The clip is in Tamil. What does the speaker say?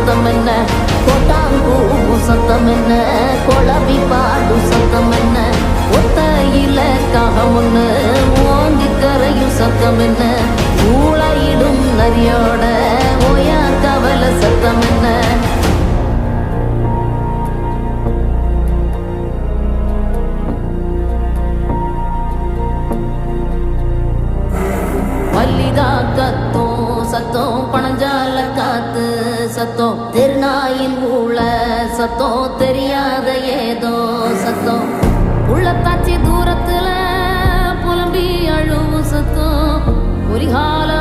சத்தம் என்ன, கொட்டாம்பூ சத்தம் என்ன, குழவி பாடும் சத்தம் என்ன, ஒத்தையில காகமுன்னு ஓங்கி கரையும் சத்தம் என்ன, ஊழையிடும் நரியோட ஓயா கவலை சத்தம் என்ன. மல்லிகா கத்தும் சத்தம், பணஞ்சால காத்து சத்தம், திருநாயின் ஊழ சத்தம், தெரியாத ஏதோ சத்தம், உள்ளத்தாச்சி தூரத்துல புலம்பி அழுவும் சத்தம், பொறிகால